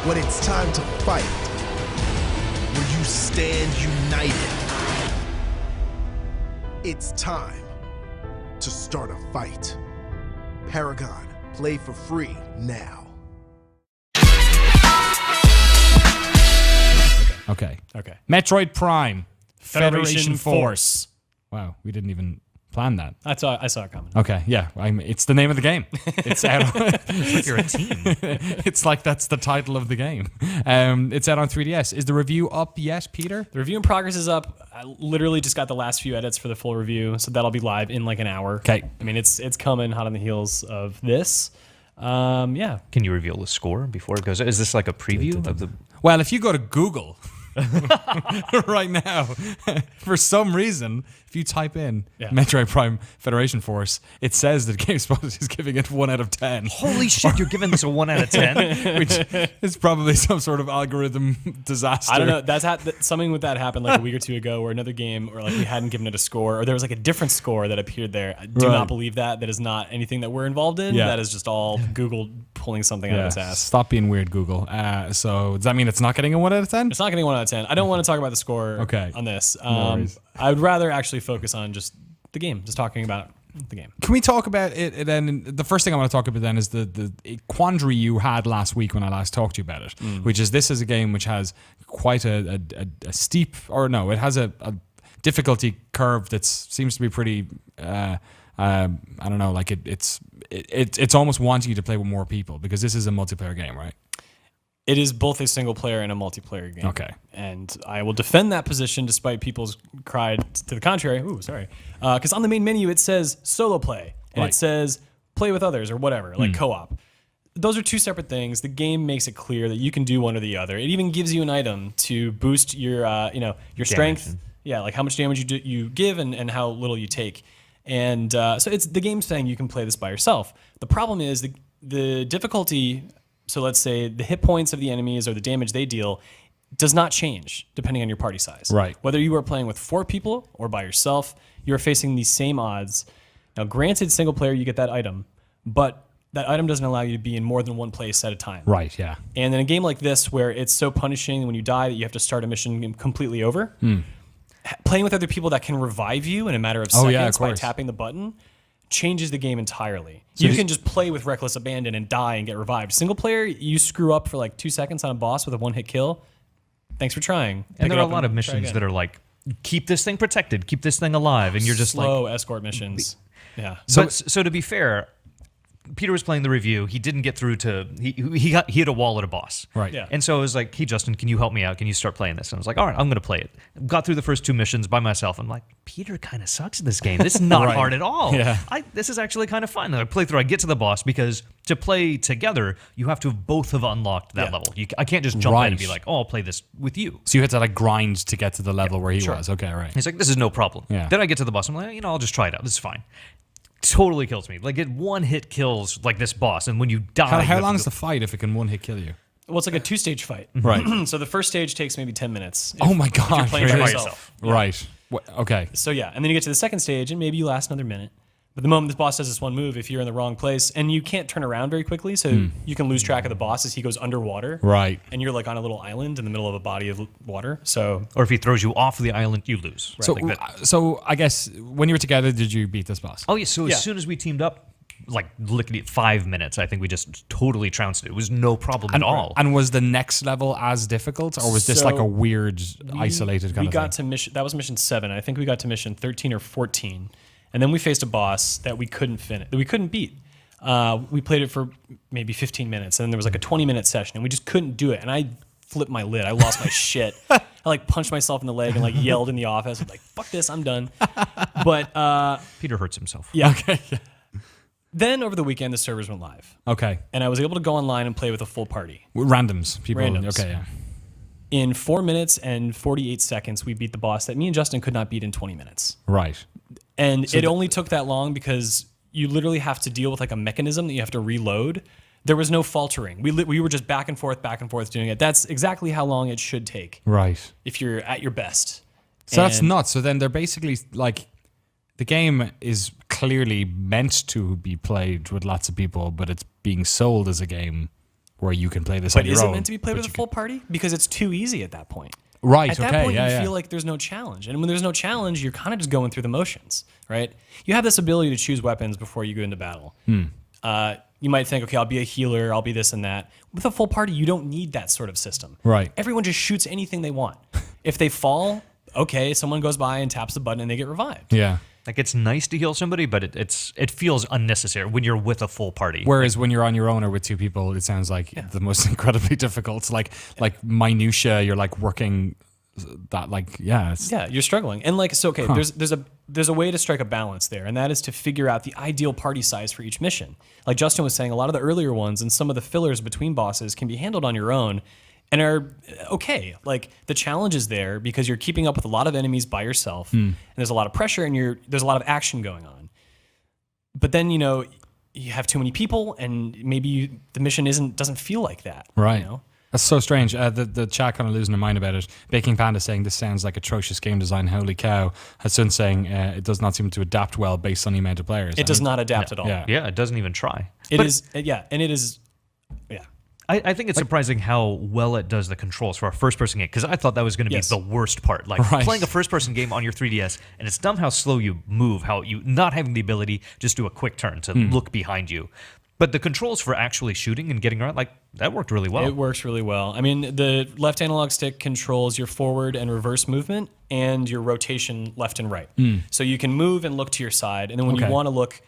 when it's time to fight, where you stand united. It's time to start a fight. Paragon, play for free now. Okay. Metroid Prime. Federation Force. Wow, we didn't even plan that. I saw it coming. Okay, yeah. It's the name of the game. It's out. It's like you're a team. It's like that's the title of the game. It's out on 3DS. Is the review up yet, Peter? The review in progress is up. I literally just got the last few edits for the full review, so that'll be live in like an hour. Okay. I mean, it's coming hot on the heels of this. Yeah. Can you reveal the score before it goes? Is this like a preview of the? Well, if you go to Google right now, for some reason, if you type in Metroid Prime Federation Force, it says that GameSpot is giving it 1 out of 10. Holy shit! You're giving this a 1 out of 10, which is probably some sort of algorithm disaster. I don't know. Something with that happened like a week or two ago, where another game, or like we hadn't given it a score, or there was like a different score that appeared there. I do not believe that. That is not anything that we're involved in. Yeah. That is just all Google pulling something out of its ass. Stop being weird, Google. So does that mean it's not getting a 1 out of 10? It's not getting 1 out of 10. I don't want to talk about the score on this. I would rather actually focus on just the game, just talking about the game. Can we talk about it then? The first thing I want to talk about then is the quandary you had last week when I last talked to you about it, which is this is a game which has quite a steep, or no, it has a difficulty curve that seems to be pretty, I don't know, like it's almost wanting you to play with more people because this is a multiplayer game, right? It is both a single player and a multiplayer game. Okay. And I will defend that position despite people's cry to the contrary. Ooh, sorry. Because on the main menu, it says solo play. And it says play with others or whatever, like co-op. Those are two separate things. The game makes it clear that you can do one or the other. It even gives you an item to boost your strength. Yeah, like how much damage you give and how little you take. And so it's the game saying you can play this by yourself. The problem is the difficulty. So let's say the hit points of the enemies or the damage they deal does not change depending on your party size. Right. Whether you are playing with 4 people or by yourself, you are facing these same odds. Now, granted, single player, you get that item, but that item doesn't allow you to be in more than one place at a time. Right, yeah. And in a game like this, where it's so punishing when you die that you have to start a mission completely over, playing with other people that can revive you in a matter of seconds by tapping the button changes the game entirely. So you can just play with reckless abandon and die and get revived. Single player, you screw up for like 2 seconds on a boss with a 1-hit kill. Thanks for trying. And there are a lot of missions that are like, keep this thing protected, keep this thing alive, and you're just slow escort missions. Yeah. So to be fair, Peter was playing the review. He didn't get through to he hit a wall at a boss. Right. Yeah. And so I was like, "Hey Justin, can you help me out? Can you start playing this?" And I was like, "All right, I'm going to play it." Got through the first 2 missions by myself. I'm like, Peter kind of sucks in this game. This is not hard at all. Yeah. This is actually kind of fun. And I play through. I get to the boss because to play together, you have to both have unlocked that level. I can't just jump in and be like, "Oh, I'll play this with you." So you had to like grind to get to the level where he was. Okay, right. He's like, "This is no problem." Yeah. Then I get to the boss. I'm like, I'll just try it out. This is fine. Totally kills me. Like, it 1-hit kills like this boss, and when you die, How long is the fight if it can 1-hit kill you? Well, it's like a 2-stage fight. Right. So the first stage takes maybe 10 minutes. Oh my God. If you're playing by Really? yourself. Right. Okay. So yeah, and then you get to the second stage, and maybe you last another minute. But the moment the boss does this one move, if you're in the wrong place, and you can't turn around very quickly, so you can lose track of the boss as he goes underwater. Right. And you're like on a little island in the middle of a body of water. So Or if he throws you off the island, you lose. So, so I guess when you were together, did you beat this boss? Oh yeah. So as soon as we teamed up, like literally 5 minutes, I think we just totally trounced it. It was no problem at all. And was the next level as difficult, or was this like a weird, isolated kind of thing? We got to mission. That was mission 7. I think we got to mission 13 or 14, and then we faced a boss that we couldn't finish, that we couldn't beat. We played it for maybe 15 minutes, and then there was like a 20-minute session, and we just couldn't do it. And I flipped my lid. I lost my shit. I like punched myself in the leg and like yelled in the office. I'm like, "Fuck this, I'm done." But Peter hurts himself. yeah. Okay. Then over the weekend, the servers went live. Okay. And I was able to go online and play with a full party. Randoms. People. Randoms. Okay, yeah. In 4 minutes and 48 seconds, we beat the boss that me and Justin could not beat in 20 minutes. Right. And it only took that long because you literally have to deal with like a mechanism that you have to reload. There was no faltering. We were just back and forth doing it. That's exactly how long it should take. Right. If you're at your best. So that's nuts. So then they're basically like, the game is clearly meant to be played with lots of people, but it's being sold as a game where you can play this But on your is own. it meant to be played but with a you full party? Because it's too easy at that point. Right, At that okay, point, yeah, you yeah. feel like there's no challenge. And when there's no challenge, you're kind of just going through the motions, right? You have this ability to choose weapons before you go into battle. You might think, okay, I'll be a healer, I'll be this and that. With a full party, you don't need that sort of system. Right. Everyone just shoots anything they want. If they fall, okay, someone goes by and taps the button and they get revived. Yeah. Like it's nice to heal somebody, but it feels unnecessary when you're with a full party. Whereas when you're on your own or with two people, it sounds like the most incredibly difficult. It's like minutia. You're like working that it's, Yeah, you're struggling. And like, so okay, there's a way to strike a balance there, and that is to figure out the ideal party size for each mission. Like Justin was saying, a lot of the earlier ones and some of the fillers between bosses can be handled on your own and are okay. Like the challenge is there because you're keeping up with a lot of enemies by yourself, and there's a lot of pressure and there's a lot of action going on. But then, you know, you have too many people and maybe the mission doesn't feel like that. Right. You know? That's so strange. The chat kind of losing their mind about it. Baking Panda saying this sounds like atrocious game design. Holy cow. Hassun saying it does not seem to adapt well based on the amount of players. It does not adapt at all. Yeah. Yeah, it doesn't even try. It But is, and it is, yeah. I think it's surprising how well it does the controls for a first-person game, because I thought that was going to Yes. be the worst part. Like Right. playing a first-person game on your 3DS, and it's dumb how slow you move, how you not having the ability just do a quick turn to look behind you. But the controls for actually shooting and getting around, like that worked really well. It works really well. I mean, the left analog stick controls your forward and reverse movement and your rotation left and right. So you can move and look to your side, and then when you Okay. want to look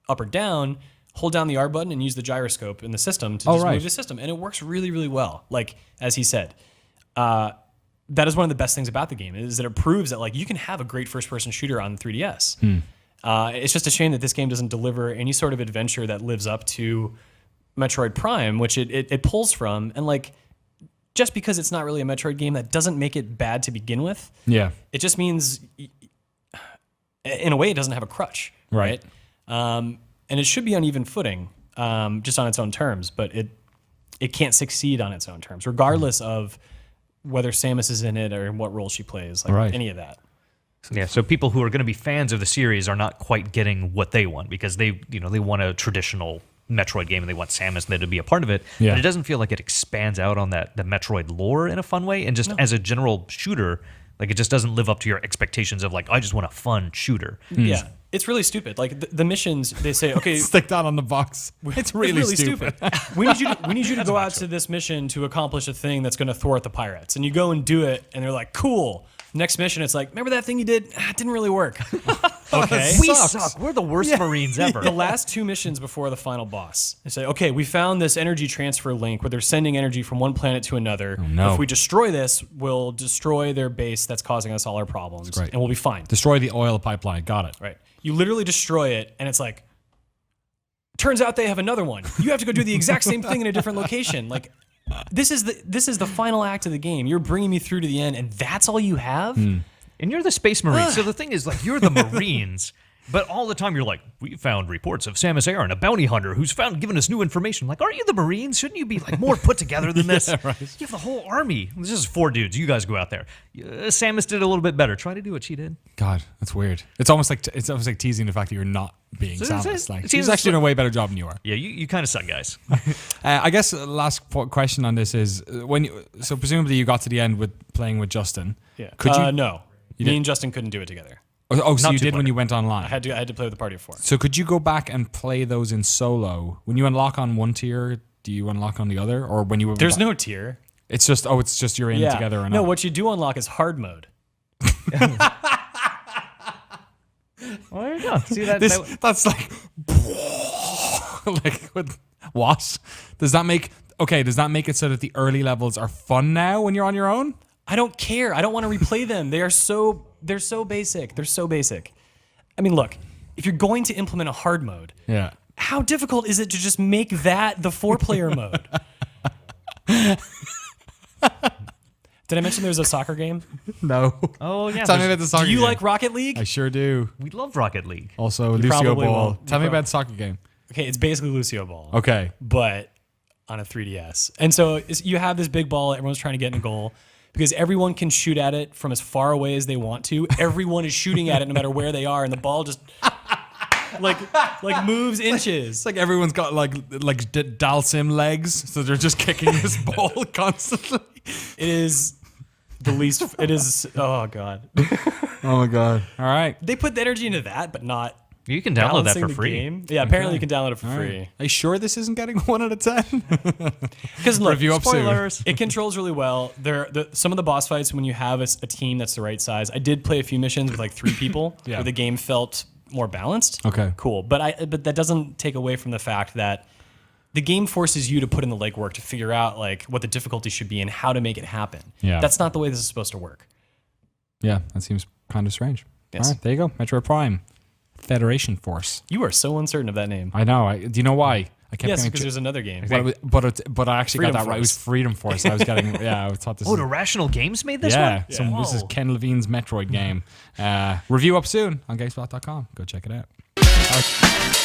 up or down, hold down the R button and use the gyroscope in the system to just right. move the system, and it works really, really well. Like as he said, that is one of the best things about the game is that it proves that like you can have a great first-person shooter on the 3DS. It's just a shame that this game doesn't deliver any sort of adventure that lives up to Metroid Prime, which it pulls from, and like just because it's not really a Metroid game, that doesn't make it bad to begin with. Yeah. It just means, in a way, it doesn't have a crutch, Right. and it should be on even footing, just on its own terms. But it can't succeed on its own terms, regardless of whether Samus is in it or what role she plays, like Right. any of that. Yeah, so people who are going to be fans of the series are not quite getting what they want because they want a traditional Metroid game and they want Samus to be a part of it. Yeah. But it doesn't feel like it expands out on the Metroid lore in a fun way. And just as a general shooter, like it just doesn't live up to your expectations of like, I just want a fun shooter. Yeah, it's really stupid. Like the missions, they say, okay, Stick that on the box. It's really, stupid. we need you to go out to this mission to accomplish a thing that's going to thwart the pirates. And you go and do it, and they're like, cool. Next mission, it's like, remember that thing you did? It didn't really work. Okay. We suck. We're the worst Marines ever. The last two missions before the final boss, they say, okay, we found this energy transfer link where they're sending energy from one planet to another. no. If we destroy this, we'll destroy their base that's causing us all our problems, great. and we'll be fine. Destroy the oil pipeline. Got it. Right. You literally destroy it, and it's like, turns out they have another one. You have to go do the exact same thing in a different location. Like, this is the final act of the game. You're bringing me through to the end, and that's all you have? And you're the Space Marines. So the thing is, like, you're the Marines, but all the time you're like, we found reports of Samus Aran, a bounty hunter who's given us new information. Like, aren't you the Marines? Shouldn't you be like more put together than this? right. You have the whole army. This is 4 dudes. You guys go out there. Samus did a little bit better. Try to do what she did. God, that's weird. It's almost like teasing the fact that you're not being Samus. Like she's actually doing a way better job than you are. Yeah, you kind of suck, guys. I guess the last question on this is so presumably you got to the end with playing with Justin. Yeah. Could you? No. didn't? Me and Justin couldn't do it together. Oh, so Not you did two-player. when you went online. I had to play with a party of 4. So could you go back and play those in solo? When you unlock on one tier, do you unlock on the other, or when you? There's no tier. It's just you're in together or not. No, what you do unlock is hard mode. Well, there you go. See that? That's like like what? Does that make it so that the early levels are fun now when you're on your own? I don't care. I don't want to replay them. They're so basic. They're so basic. I mean, look, if you're going to implement a hard mode, Yeah. how difficult is it to just make that the 4-player mode? Did I mention there's a soccer game? No. Oh yeah. Tell me about the soccer Do you game. like Rocket League? I sure do. We love Rocket League. Also, Lucio probably Ball. won't. Tell me You about the soccer game. Okay, it's basically Lucio Ball. Okay. But on a 3DS. And so you have this big ball, everyone's trying to get in a goal because everyone can shoot at it from as far away as they want to. Everyone is shooting at it no matter where they are, and the ball just like moves inches. It's like everyone's got like Dalsim legs, so they're just kicking this ball constantly. It is the least. It is. Oh god. Oh my god! All right, They put the energy into that, but not. You can download that balancing for the free. game. Yeah, apparently you can download it for All free. right. Are you sure this isn't getting 1 out of 10? Because look, Review up soon. spoilers. It controls really well. Some of the boss fights when you have a team that's the right size. I did play a few missions with like 3 people Yeah. where the game felt more balanced. Okay. cool. But that doesn't take away from the fact that the game forces you to put in the legwork to figure out like what the difficulty should be and how to make it happen. Yeah. That's not the way this is supposed to work. Yeah, that seems kind of strange. Yes. All right, there you go. Metroid Prime Federation Force. You are so uncertain of that name. I know. Do you know why? I kept Yes, getting because there's another game. but I actually Freedom got that right. It was Force. Freedom Force. I was getting I thought this. Oh, is, Irrational Games made this yeah, one? this is Whoa. Ken Levine's Metroid game. Review up soon on GameSpot.com. Go check it out.